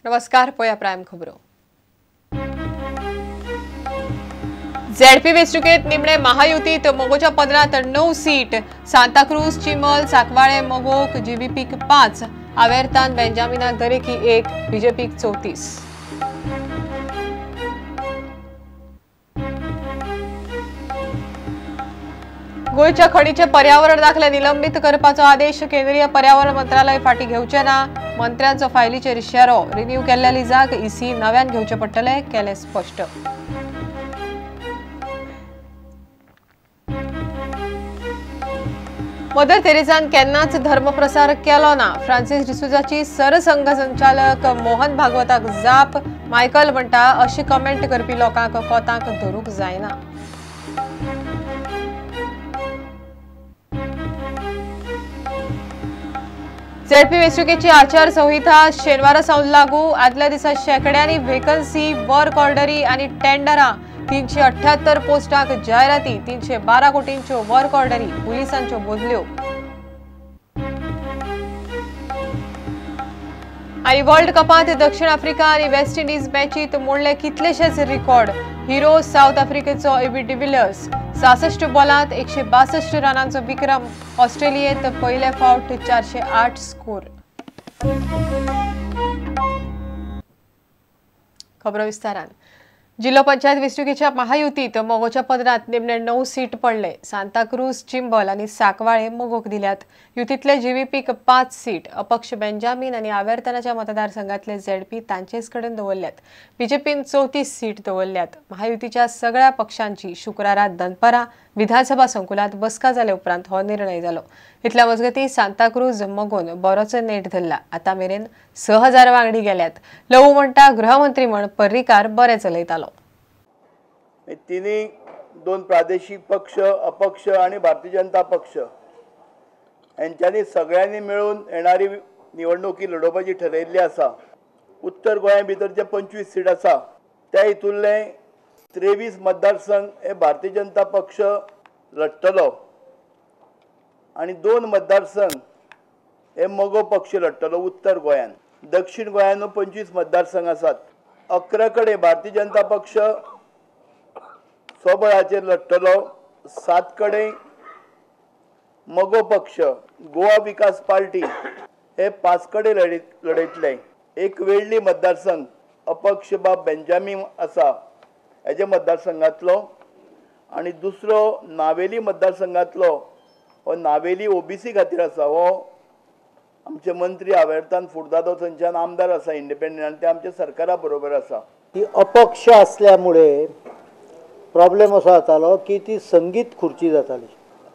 नमस्कार, पळया प्रायम खबरो। झेडपी वेंचणुकेत निमणे महायुतीत मोगोच्या पदरात 9 सीट, सांताक्रूज, चिंबल, सांकवाळे मोगोक जीवीपीक 5, आवेर्तान बेंजामिनाक दरेकी 1, बीजेपीक 34। गोयच्या खणीचे पर्यावरण दाखले निलंबित करपाचो आदेश केंद्रीय पर्यावरण मंत्रालय फाटी घेवचे ना। मंत्र्यांचो फायलीचेर इशारो, रिन्यू केल्ल्या लिजाक ईसी नव्यान घेवचे पडटले, केले स्पष्ट। मदर तेरेसान केन्नाच धर्मप्रसार केलो ना। फ्रांसिस डिसुजाची सरसंघ संचालक मोहन भागवताक जाप। मायकल म्हणटा अशी कमेंट करपी लोकांक कोतांक धरूंक जायना। झेडपी वेंचणुकेची आचारसंहिता शेनवारा सावन लागू। आदल्या दिसा शेकड्यांनी व्हेकन्सी, वर्क ऑर्डरी आणि टेंडरां, 378 पोस्टाक जायराती, 312 कोटींच्यो वर्क ऑर्डरी, पुलिसांच्यो बदल्यो। आणि वर्ल्ड कपांत दक्षिण आफ्रिका आणि वेस्ट इंडीज मॅचीत मोडले कितलेशेच रिकॉर्ड। हिरो साऊथ आफ्रिकेचो एबी डिविलियर्स 66 बॉलांत 162 रनांचो विक्रम। ऑस्ट्रेलियेत पयले फावट 408 स्कोर। खबरो विस्तारान। जिल्लो पंचायत वेंचणुकेच्या महायुतीत मोगोच्या पदरात निमणे 9 सीट पडले। सांताक्रूज, चिंबल आणि सांकवाळे मोगोक दिल्यात। युतीतले जीवीपीक 5 सीट, अपक्ष बेंजामिन आणि आवेर्तानाच्या मतदारसंघातले झेडपी तांचेच कडेन दवरल्यात। बीजेपीन 34 सीट दवरल्यात। महायुतीच्या सगळ्या पक्षांची शुक्रारा दनपारा विधानसभा संकुलात बसका जाले उपरांत हो निर्णय जालो। इतल्या मजगती सांताक्रूज मोगोन बरोचो नेट धरला। आता मेरेन 6000 वांगडी गेल्यात। लवू म्हणटा गृहमंत्री म्हण पर्रीकार बरे चलयतालो। तिन्ही दोन प्रादेशिक पक्ष, अपक्ष आणि भारतीय जनता पक्ष यांच्यानी सगळ्यांनी मिळून येणारी निवडणुकी लढोवपाची ठरयिल्ली आसा। उत्तर गोंया भितरचे 25 सीट आसा, त्या हितूंतले 23 मतदारसंघ हे भारतीय जनता पक्ष लढतलो आणि 2 मतदारसंघ हे मोगो पक्ष लढतलो उत्तर गोंयान। दक्षिण गोंयान 25 मतदारसंघ आसात। 11 कडे भारतीय जनता पक्ष स्वबळाचेर लढतलो, 7 कडे मोगो पक्ष गोवा विकास पार्टी हे 5 कडे लढयतले। एक वेळली मतदारसंघ अपक्ष बाब बेंजामिन आसा हेजे मतदारसंघातलो आणि दुसरो नावेली मतदारसंघातलो हो नावेली ओबीसी खातीर आसा। हो आमचे मंत्री आवेर्तान फुडदादो थंयच्यान आमदार आसा इंडिपेंडंट आणि ते आमच्या सरकारा बरोबर आसा। ती अपक्ष असल्यामुळे प्रॉब्लेम असो जातालो की ती संगीत खुर्ची जाताली,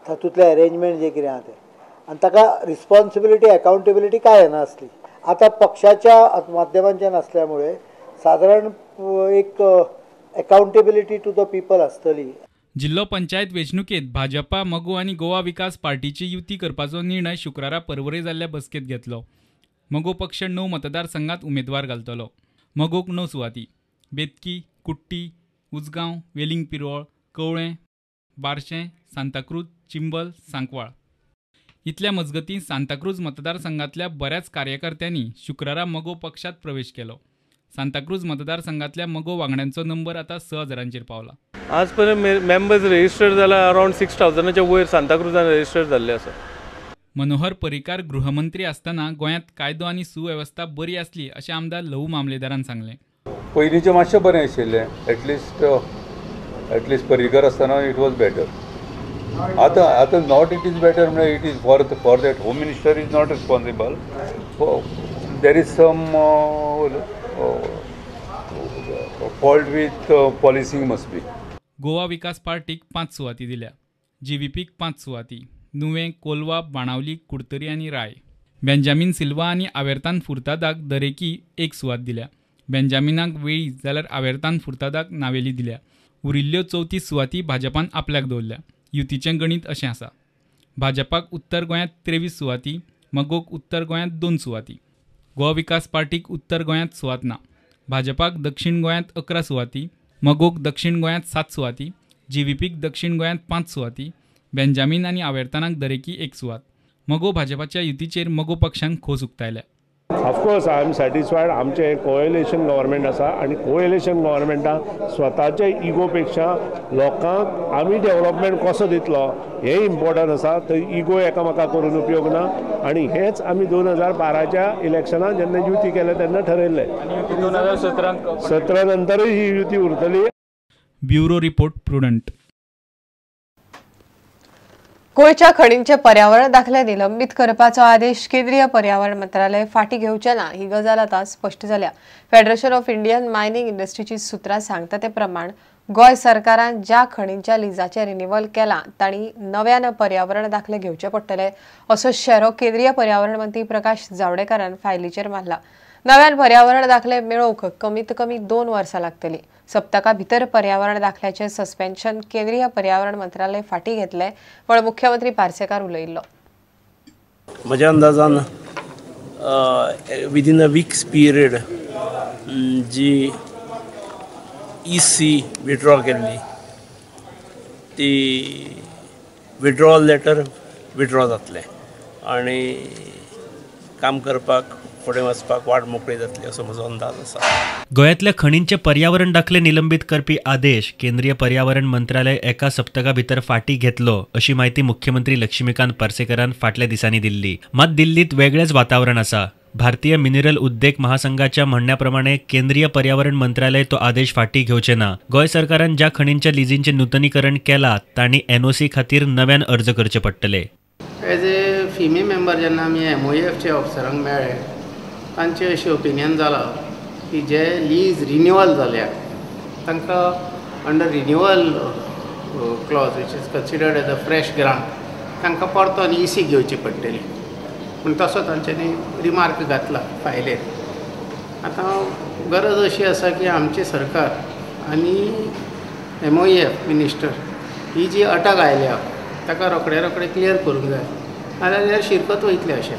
तातूंतले अरेंजमेंट जे कितें आहा ते, आनी ताका रिस्पॉन्सिबिलिटी अकाउंटेबिलिटी काय नासली। आता पक्षाच्या माध्यमांच्यान असल्यामुळे साधारण एक अकाउंटेबिलिटी टू द पीपल आसतली। जिल्लो पंचायत वेंचणुकेत भाजपा, मगो आणि गोवा विकास पार्टीची युती करपाचो निर्णय शुक्रारा पर्वरे जाल्ल्या बसकेत घेतलो। मगो पक्ष 9 मतदारसंघात उमेदवार घालतलो। मगोक 9 सुवाती, बेतकी, कुट्टी, उजगांव, वेलिंग पिरोळ, कवळें, बार्शें, सांताक्रूज, चिंबल, सांकवाळ। इतल्या मजगती सांताक्रूज मतदारसंघातल्या बऱ्याच कार्यकर्त्यांनी शुक्रारा मगो पक्षात प्रवेश केलो। सांताक्रूज मतदारसंघातल्या मगो वांगड्यांचो नंबर आता 6000चेर पावला। आज पर्यंत मेंबर्स रजिस्टर्ड जाला अराउंड 6000च्या वयर सांताक्रूजान रजिस्टर्ड जाल्ले आसा। मनोहर पर्रीकार गृहमंत्री असताना गोंयांत कायदो आनी सुवेवस्था बरी आसली अशें आमदार लवू मामलेदारान सांगलें। पयलींचें मातशें बरें आशिल्लें, एटलिस्ट पर्रीकर आसतना इट वॉज बेटर। आतां नॉट इट इज बेटर म्हणजे it is for that home minister is not responsible, there is some fault with policing must be. Goa Vikas पार्टीक 5 सुवाती दिल्या। जीवीपीक 5 सुवाती, नुवें, कोलवा, बाणावली, कुडतरी आणि राय। बेंजामिन सिल्वा आणि आवेर्तान फुर्तादाक दरेकी 1 सुवात दिल्या। बेंजामिनाक वेळी जाल्यार आवेर्तान फुर्तादाक नावेली दिल्या। उरिल्ल्यो 34 सुवाती भाजपान आपल्याक दवरल्या। युतीचें गणीत अशें आसा, भाजपाक उत्तर गोंयांत 23 सुवाती, मगोक उत्तर गोंयांत 2 सुवाती। गोवा विकास पार्टीक उत्तर गोंयांत सुवात ना। भाजपाक दक्षिण गोंयांत 11 सुवाती, मगोक दक्षिण गोंयांत 7 सुवाती, जीवीपीक दक्षिण गोंयांत 5 सुवाती, बेंजामिन आणि आवेर्तानाक दरेकी 1 सुवात। मगो भाजपाच्या युतीचेर मगो पक्षान खोस उक्तायल्या। Of course I am satisfied. आमचे कोएलिशन गव्हर्मेंट आसा आनी कोएलिशन गव्हर्मेंटाक स्वताच्या इगोपेक्षा लोकांक आमी डेव्हलपमेंट कसो दितलो हे इम्पॉर्टंट आसा. थंय इगो एकामेका करून उपयोग ना आनी हेच आमी 2012च्या इलेक्शनाक जेन्ना युती केले तेन्ना ठरयल्ले. 2017 नंतरय ही युती उरतली. Bureau report prudent. गोंयच्या खणींचे पर्यावरण दाखले निलंबित करपाचो आदेश केंद्रीय पर्यावरण मंत्रालय फाटी घेवचे ना ही गजाल आतां स्पश्ट जाल्या. फेडरेशन ऑफ इंडियन मायनिंग इंडस्ट्रीची सुत्रां सांगता ते प्रमाण गोंय सरकारान ज्या खणींच्या लिजाचे रिन्युवल केला तांणी नव्यान पर्यावरण दाखले घेवचे पडटले असो शेरो केंद्रीय पर्यावरण मंत्री प्रकाश जावडेकरान फायलीचेर मारला. नव्यान पर्यावरण दाखले मेळोवंक कमीत कमी 2 वर्सां लागतली. सप्तका भितर पर्यावरण दाखल्याचे सस्पेन्शन केंद्रीय पर्यावरण मंत्रालय फाटी घेतले पण मुख्यमंत्री पार्सेकार उलयिल्लो. म्हज्या अंदाजान विदीन अ वीक्स पिरियड जी EC विड्रॉ केल्ली ती विड्रॉल लेटर विड्रॉ जातले आनी काम करपाक फुडें वचपाक वाट मोकळी जातली असो म्हजो अंदाज आसा. गोंयांतल्या खणींचे पर्यावरण दाखले निलंबित करपी आदेश केंद्रीय पर्यावरण मंत्रालय एका सप्तका भितर फाटी घेतलो अशी माहिती मुख्यमंत्री लक्ष्मीकांत पार्सेकरान फाटल्या दिसांनी दिल्ली. मात दिल्लीत वेगळेच वातावरण आसा. भारतीय मिनरल उद्देग महासंघाच्या म्हणण्याप्रमाणे केंद्रीय पर्यावरण मंत्रालय तो आदेश फाटी घेवचे ना. गोंय सरकारान ज्या खणींच्या लिजींचे नूतनीकरण केला तांणी NOC खातीर नव्यान अर्ज करचे पडटले. एज ए फिमे मेंबर जेन्ना आमी MOEFचे ऑफिसरांक मेळ्ळे तांचे अशें ओपिनियन जालां की जे लीज रिन्युवल जाल्या तांकां under renewal clause which is considered as a fresh grant तांकां परतून EC घेवची पडटली पूण तसो तांच्यांनी रिमार्क घातला फायलेर. आतां गरज अशी आसा की आमचे सरकार आनी MOEF मिनिस्टर ही जी अटक आयल्या ताका रोखडे क्लियर करूंक जाय नाजाल्यार शिरकत वयतले अशें.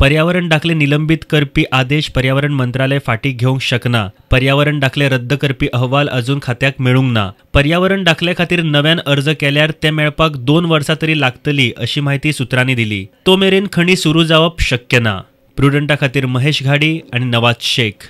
पर्यावरण दाखले निलंबित करपी आदेश पर्यावरण मंत्रालय फाटी घेवंक शकना. पर्यावरण दाखले रद्द करपी अहवाल अजून खात्याक मेळूंक ना. पर्यावरण दाखले खातीर नव्यान अर्ज केल्यार ते मेळपाक 2 वर्सां तरी लागतली अशी माहिती सुत्रांनी दिली. तो मेरेन खणी सुरू जावप शक्य ना. प्रुडंटा खातीर महेश घाडी आनी नवाज शेख.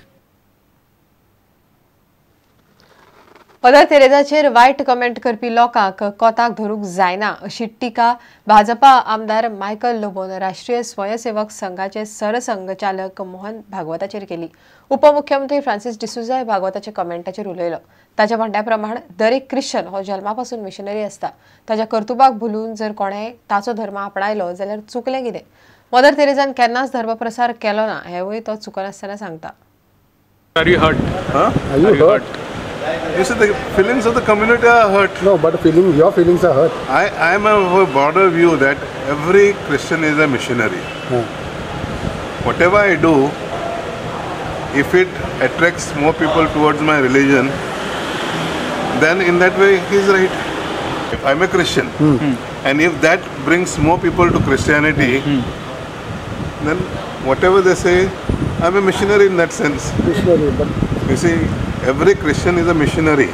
मदर तेरेजाचेर वायट कमेंट करपी लोकांक कोताक धरूंक जायना अशी टिका भाजपा आमदार मायकल लोबोन राष्ट्रीय स्वयंसेवक संघाचे सरसंघचालक मोहन भागवताचेर केली. उपमुख्यमंत्री फ्रांसिस डिसुझाय भागवताच्या कमेंटाचेर उलयलो. ताच्या म्हणण्या प्रमाण दर एक ख्रिश्चन हो जल्मापासून मिशनरी आसता. ताच्या कर्तुबाक भुलून जर कोणें ताचो धर्म आपणायलो जाल्यार चुकलें कितें. मदर तेरेजान केन्नाच धर्मप्रसार केलो ना हेवूय तो चुकनासतना सांगता. You see, the feelings of the community are hurt. No, but your feelings are hurt. I am of a broader view that every Christian is a missionary. Whatever I do, if it attracts more people towards my religion, then in that way he is right. If I'm a Christian, and if that brings more people to Christianity, then whatever they say, I'm a missionary in that sense. Missionary, but you see, every Christian is a missionary,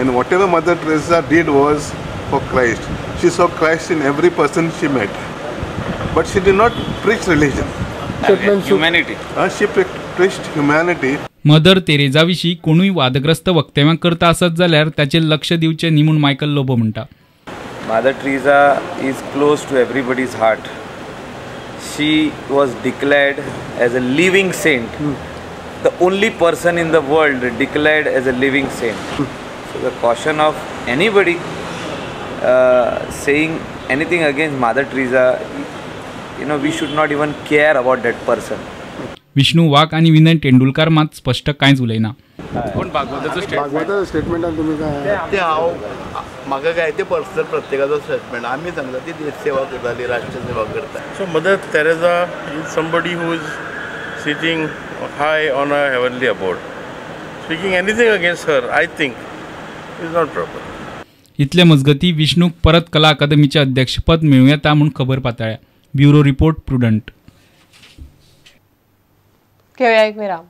and whatever Mother Teresa did was for Christ. She saw Christ in every person she met, but she did not preach religion. Humanity. She preached humanity. Mother Teresa विशीं कोणूय वादग्रस्त वक्तव्यां करता आसत जाल्यार ताचेर लक्ष दिवचें न्ही म्हूण मायकल लोबो म्हणटा. Mother Teresa is close to everybody's heart. She was declared as a living saint. The only person in the world declared as a living saint. So the caution of anybody saying anything against Mother Teresa, we should not even care about that person. Vishnu वाघ आणि विनय तेंडुलकर मात स्पष्ट कांयच उलयना. पण भागवताचं statement तुमी काय ते हांव म्हाका काय ते पर्सनल प्रत्येकाचो स्टेटमेंट आमी सांगता ती देश सेवा करताली राष्ट्र सेवा करता. So Mother Teresa is somebody who is sitting high on a heavenly abode. Speaking anything against her, I think, is not proper. इतले मजगती विष्णूक परत कला अकादमीचे अध्यक्षपद मेळूं येता म्हूण खबर पातळ्या. Bureau report prudent. घेऊया एक विराम.